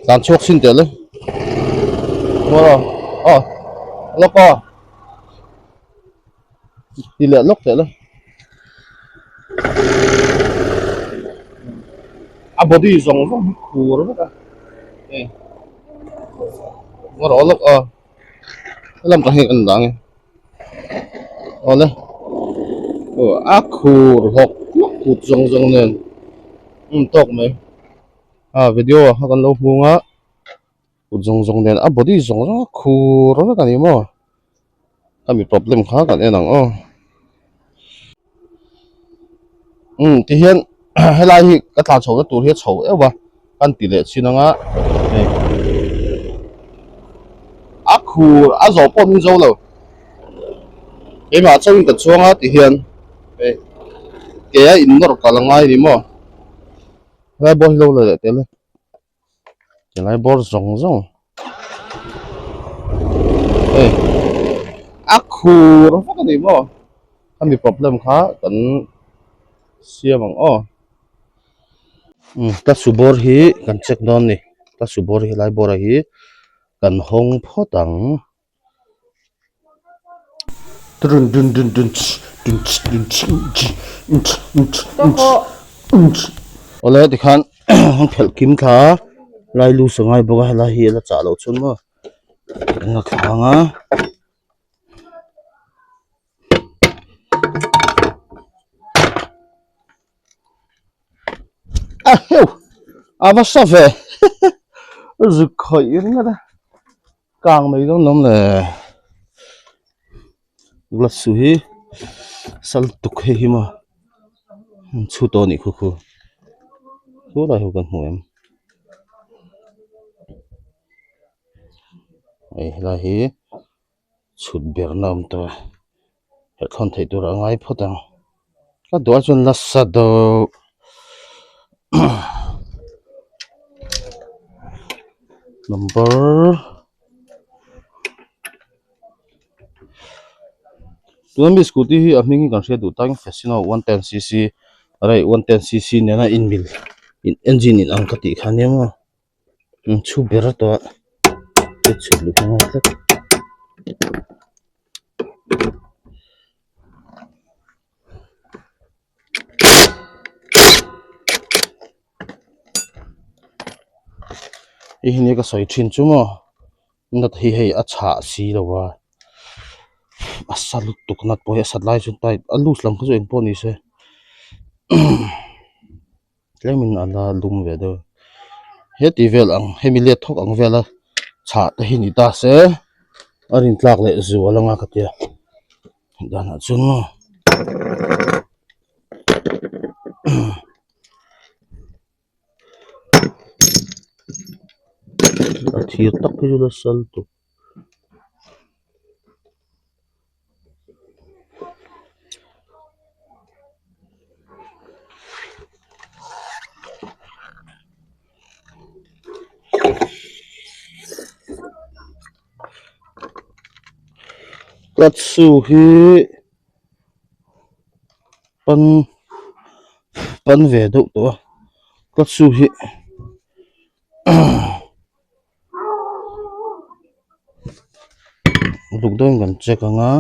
tan chok sin te le moro loko ti le lok te le a body zong zong khur ka moro lok lam ta hi kan dang ole a khur hok khut zong zong nen tok mai video ha kan lo hunga khut zong zong nen a body zong zong khur ka ni mo kami problem kha kan enang thì hiện hay là hi cái thằng chầu cái tủ hiện chầu ấy ba căn tỷ lệ xin nó á khu á gió bom mình dâu rồi cái mà trong cái chuông á thì hiện cái in nó cả là ngay đi mà lại bom lâu rồi đấy cái lại bom rong rong á khu nó phát cái gì mà kami problem khá cần xia bằng ta subor hi kan check down ni ta subor hi lai bora hi kan hong photang Dun dun dun dun dun dun dun ole thì khan hong phel kim tha lai lu sangai boga la hi la cha lo chun ma nga khanga heu ava save zu khoi ringa da kang mai dong nom le la su hi sal tuk he hi ma chu to ni khu khu chu la hu kan hu em ai la hi chut ber nam to he thon thei tur angai photang ka do chun la sa do number tuan bi scooty hi aming kan hria du tang fasino 110cc arai 110cc nena in mil in engine in ang kati khanema chu ber to chu lu nga tlek i hini ka soi thin chumo nat hi hei a cha si lowa asalut tuknat po ya satlai chun tai alus lam kho eng po ni se tlemin ala lum ve do he ti vel ang hemile thok ang vela cha ta hi ni ta se arin tlak le zu alanga katia dan a chun mo a thir tak hi la sal tu katsu hi pan pan ve do to katsu hi luk doin kan check anga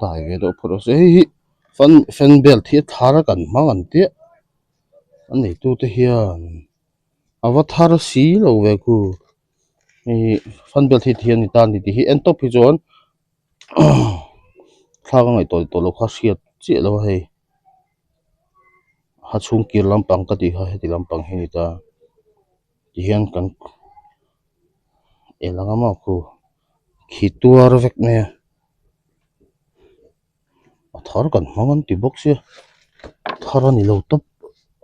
dai ve do photo se hi fan belt hi thara kan mang an te an nei tu te hian avatar si lo ve ku i fan belt hi thian ni tan ni ti hi en top hi chon thlang ngai to lo kha hriat che lo hei ha chung kir lampang ka ti kha heti lampang hi ni ta ti hian kan elanga ma ku khituar vek me a thar kan mangan ti box ya thar ani lo top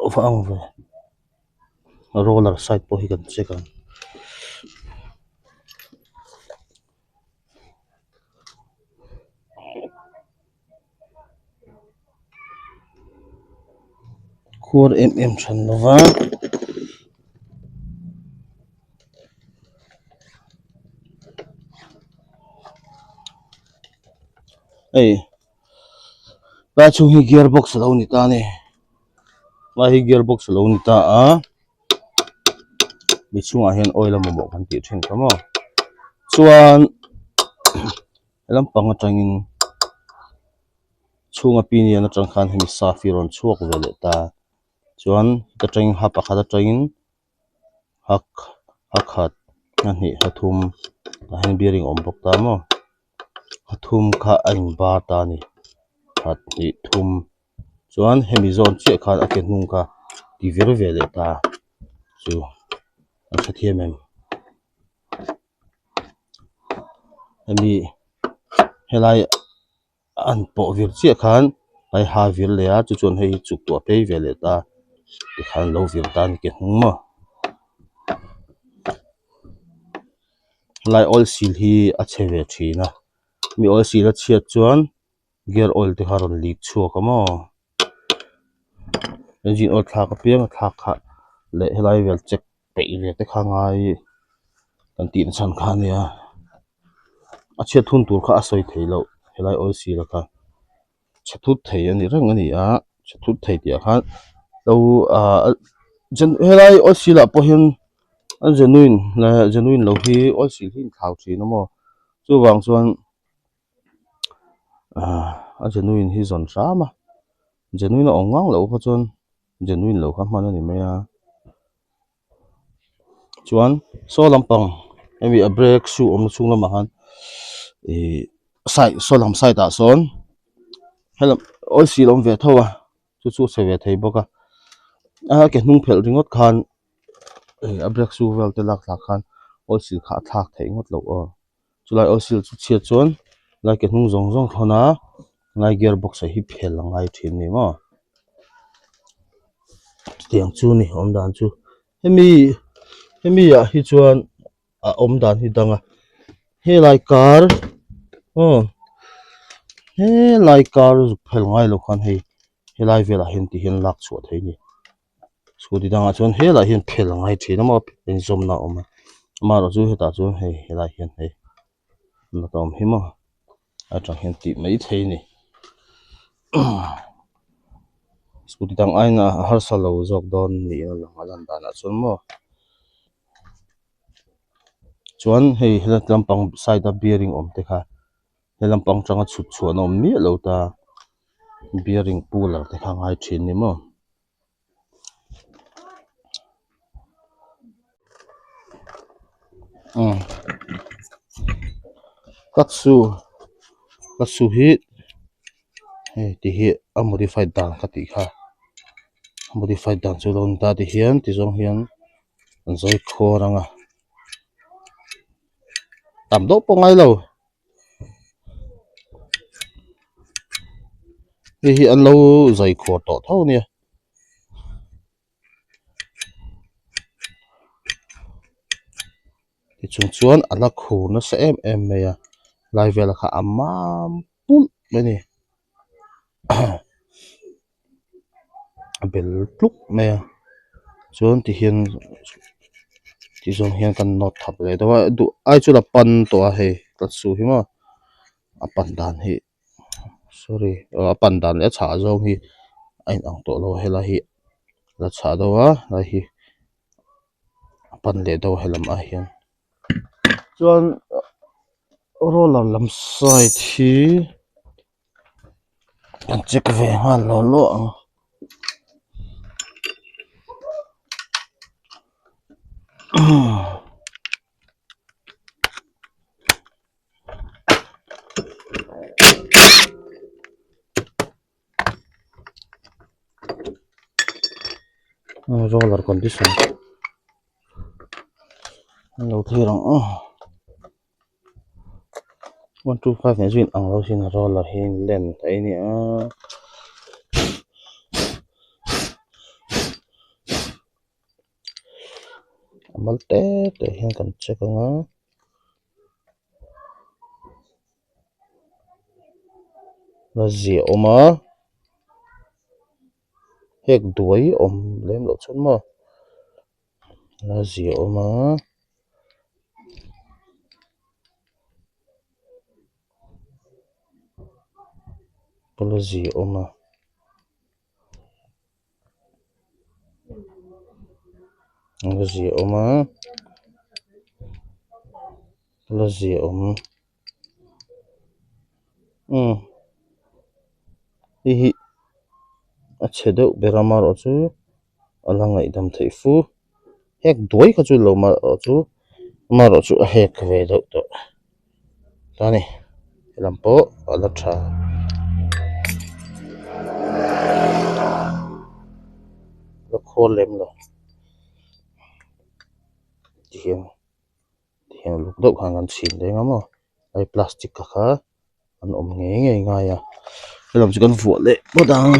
awang ve roller side po hi kan check an khur than lova ei ta chung hi gearbox lo ni ta ni ma hi gearbox lo ni ta a mi chunga hian oil mo kan ti thin kamo chuan lampang atangin chunga pi ni na tang khan hemi safiron chuak vele ta chuan ta tang ha pakhat atangin hakhat ani hathum ta hen bearing om bok ta mo hathum kha ain ba ta ni hat ni thum chuan hemi zone che khan a ke hnung ka ti ver vele ta chu a thathiam em hemi helai an po vir che khan ai ha vir le a chu chuan hei chuk to pe vele ta ti khan lo vir ta ni ke hnung mo lai oil seal hi a cheve thina mi oil seal a chiat chuan gear oil te kharon leak chhuak amo engine oil thak a piang thak kha le helai vel check pe ve te kha ngai kan tin chan kha nia a chiat thun tur kha a soi theilo helai oil seal kha chathut thei ani rang ani a chathut thei tia khan lo helai oil seal a po hian a genuine lo hi oil seal hi thau thin amo chu wang chuan a genuine hi zon rama genuine a ongang lo kha chuan genuine lo kha hman ani mai a chuan saw lampang emi a brake shoe om chung lama han sai saw lam sai ta son hello oil seal om ve thowa chu se ve thei boka a ke hnung phel ringot khan a brake shoe vel te lak khan oil seal kha thak thei ngot lo a chulai oil seal chu chiat chuan lai ke hnung zong zong thona ngai gearbox a hi phel ngai thin ni mo tiang chu ni om dan chu hemi ya hi chuan a om dan hi danga he lai car he lai car phel ngai lo khan hei he lai vela hin ti hin lak chu thei ni scooty danga chuan he lai hin phel ngai thina mo in zom na om ma ro chu heta chuan hei he lai hin hei na tom hi mo a tang hin ti mai thei ni scooty dang aina harsa lo jok don ni na lang dan a chuan mo chuan hei helat lampang side a bearing om te kha he lampang tanga chut chuan om mi lo ta bearing puller te kha ngai thin ni mo katsu hi hei ti hi a modified dan ka ti kha modified dan chu lon ta ti hian ti zong hian an zoi khur anga tam do po ngai lo hi an lo zai khur to tho ni ti chung chuan ala khur na sa em me ya lai vel kha amam pul me ni a bel pluk me chuan ti hian ti zong hian kan not thap le dawa du ai chu la pan to a hei katsu hi ma a pan dan hi sorry a pan dan le cha zong hi ain ang to lo hela hi la cha dawa la hi pan le do helam a hian chuan roller lam side hi kan check ve ha lo ang roller condition lo thirang 125 ne zin ang lo sin roller hin len thai ni a amal te hian kan check anga la zia oma hek duai om lem lo chun ma la zia oma là gì mà là gì mà là gì hi a che deuh bera mar o chu ala ngai dam thei fu hek doi kha chu lo mar o chu a hek ve deuh to tani lampo ala tha la khol lem lo hian luk deuh khan kan chin de ngamo ai plastic ka kha an om nge nga ya lam chu kan vuah le bodang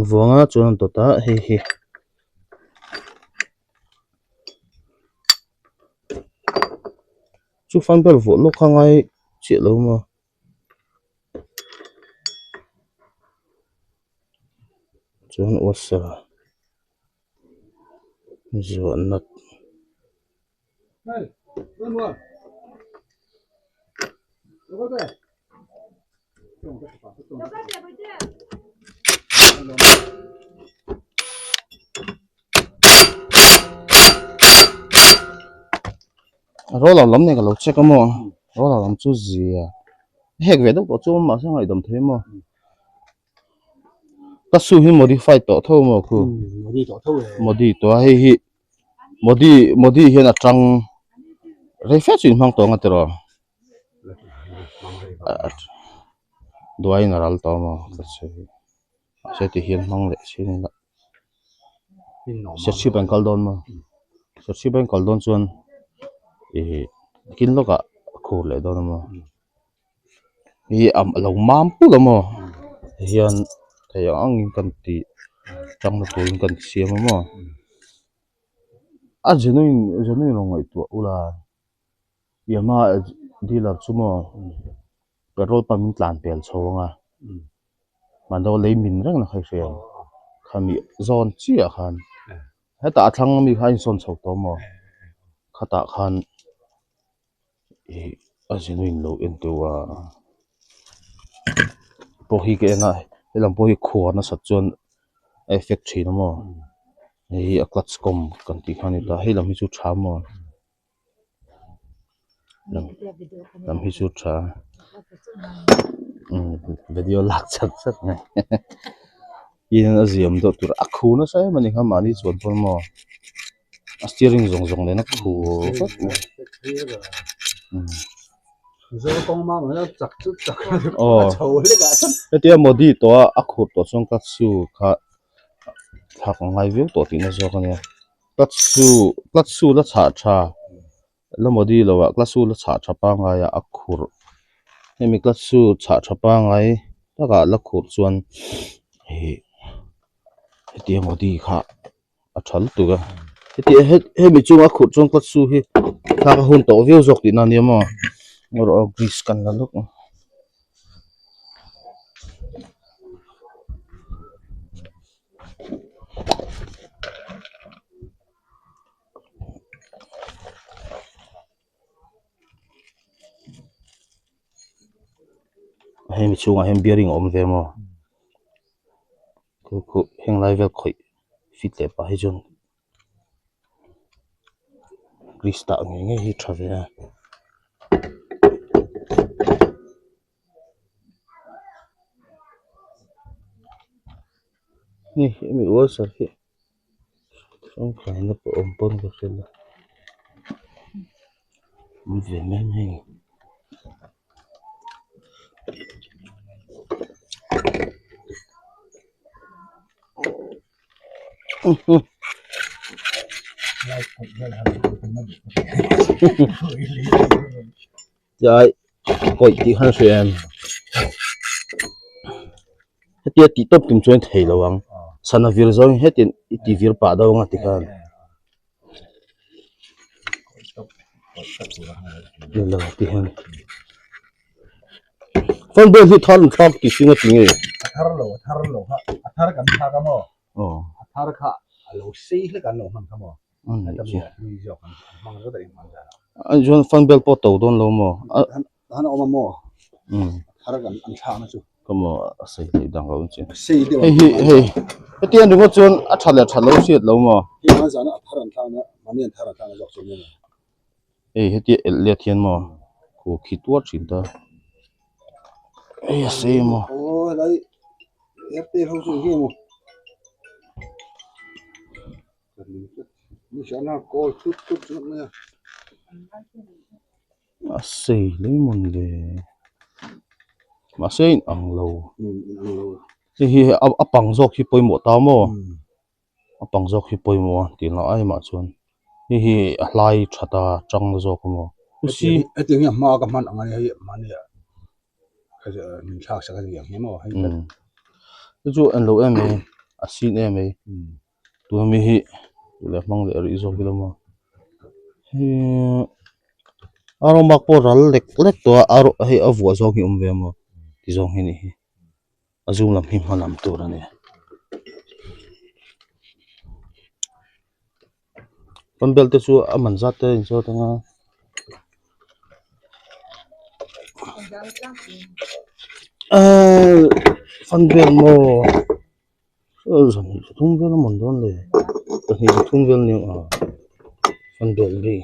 vuanga chuan to ta hi chu fan bel vuah lo kha ngai che lo ma chuan wasara zuan nat ro lam lam ne ka lo check mo ro lam chu zia hek ve deuh to chu ma sang ai dam thei mo ta su hi modify to tho mo khu modi to hi modi hian atang refresh in mang to nga tero duai naral to mo se ti hian mang le sin la se ban kal don mo se ban kal don chuan kin loka khur le don mo hi am lo mam pu lo mo hian thei ang kan ti tang na tuin kan siam mo a genuine lo ngai tu ula Yamaha dealer chumo petrol pump tlan pel chhawanga mando leimin rang na khai hriam khami zon chia khan heta athlang mi khain son chho to mo khata khan a genuine lo en tuwa pohi ke na elam pohi khur na sat chuan effect thina mo hi a clutch com kan ti khani ta helam hi chu tha mo lam hi chu tha video lak chak chak ngai in a ziam do tur a khuna sai mani kha mani chon pon mo a steering zong zong le na khu fat zo kong ma ma chak chu chak oh chho le ga etia modi to a khur to chong ka chu kha thak ngai view to ti na zo ka ne platsu la cha tha la modi lo wa platsu la cha tha pa nga ya a khur hemi platsu cha tha pa ngai ta ga la khur chuan etia modi kha a thal tu ga etia hemi chung a khur chong platsu hi thak hun to view zok ti na ni mo ngor grease kan la luk hemi chunga hem bearing om ve mo ku heng lai vel khoi fit le pa hi chun grease ta nge hi thave ni hemi wa sar hi song khai na po om pon ka khela ve men heng Dạ, quậy tí khăn xuyên hết tiết tí tập tìm chuyên thầy lâu vắng sẵn là việc rồi hết tiền tí việc bà đâu ngặt tí khăn nên là tí hơn phân bên thì thon thon tí xíu ngặt tí nghề thar lo ha thar kan tha ka mo thar kha lo sei le kan lo man ka mo ta mi jo kan mang ro dai man ja anh John phân bên pot tàu đón lâu mà han o ma mo thar kan an tha na chu Como sei lấy đang lâu chứ sei đi hey cái tiền đừng có chôn chặt lâu xiết lâu mà cái mà giờ nó thằng thằng nó mà nên thằng thằng nó dọc xuống này hey cái tiền liệt thiên mà cô khí tuột chín ta hey sei mà ôi đấy ép tiền không sự gì mà mình sẽ nó coi chút nữa sei lấy môn về mà sei ăn lâu thì apang zok hi poi mo ta mo apang zok hi poi mo tin la ai mà chuan hi lai thata chang zok mo si cái tiếng nhà mà cái man anh ấy mà này cái mình khác sẽ cái gì vậy mà hay cái chỗ anh lâu em ấy xin em ấy tụi mình hi le mang le ri zok kilo mà hi aro mak po ral lek to aro hi avu zok hi ve mo ti zong hi ni azum lam hi manam tur ani pambel te chu aman zat te in so tanga fanbel mo zan thung vel mon don le ni thung vel ni fanbel bi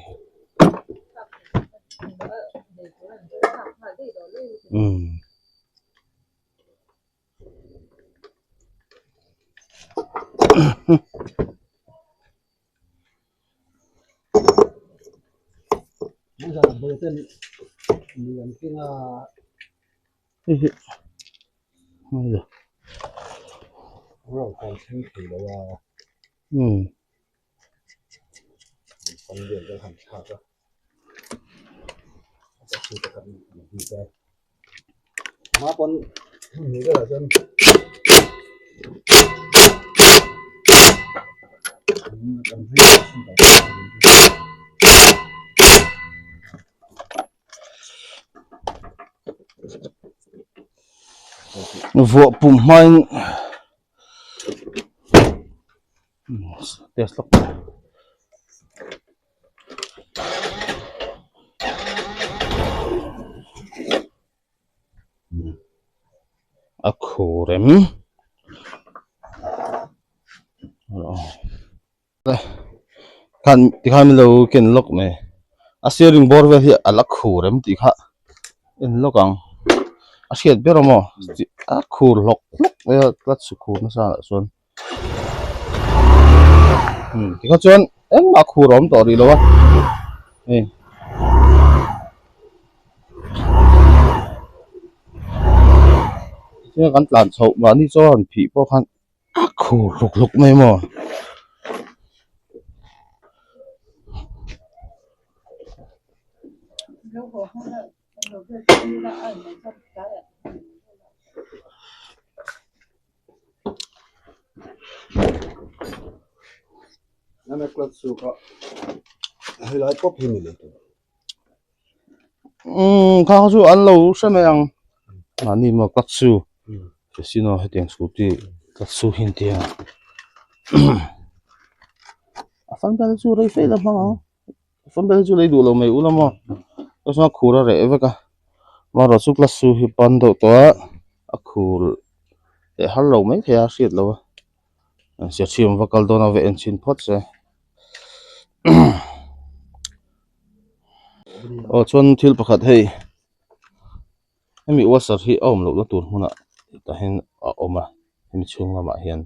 bây giờ bây giờ mình cái bây giờ rồi còn thêm thử là phần điểm cho hành khác đó sẽ chỉ cần gì đây mà con mình cái là dân cần vợ bùm mai test lắm khurem kan ti khan lo ken lok me a steering bor ve hi ala khurem ti kha en lokang a siat bero mo a khur lok ve tlat su khur na sa son ti kha chon en ma khurom to ri lo wa chứ gắn làn sậu mà đi cho hòn phỉ bao khăn khổ lục lục mày mà nó là clutch su có hơi lại pop hình này khao chú ăn lâu sao mày ăn mà đi mà cắt su thì xin nó tiếng SCOOTY cắt su hiện tiền phân biệt chú lấy phê là bằng phân biệt chú lấy đủ lâu mày u lắm mà cái sao khổ ra rẻ vậy cả mà rồi chú cắt su thì ban đầu đó khổ để hắn lâu mấy thì xiết lâu sẽ chìm vào cái đó nó về engine pot sẽ chuan thil pakhat hei hemi washer hi awm lo na tur hmuna ta hin a awma hemi chhung lamah hian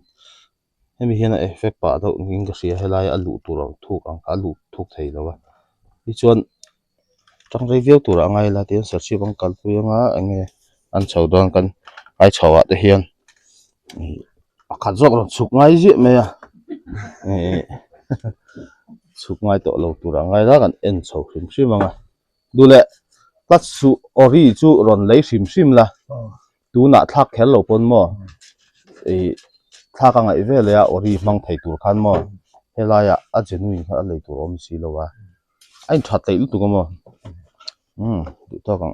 hemi hian a effect pa do ngin ka hria helai a luh tur thuk ang a luh thuk thei lo wa hi chuan tang rei viau tur angai la tian ser chi bang kal pui anga ange an chho don kan ai chhowa te hian pakhat zawk ron chuk ngai zi me a chuk ngai to lo tur angai la kan en chho hrim hrim anga dule tlat su ori chu ron lei hrim hrim la tu na thak khel lo pon mo thak angai ve le a ori mang thei tur khan mo helaya a genuine kha lei tur om si lo wa ai that lei lu tu mo du to kang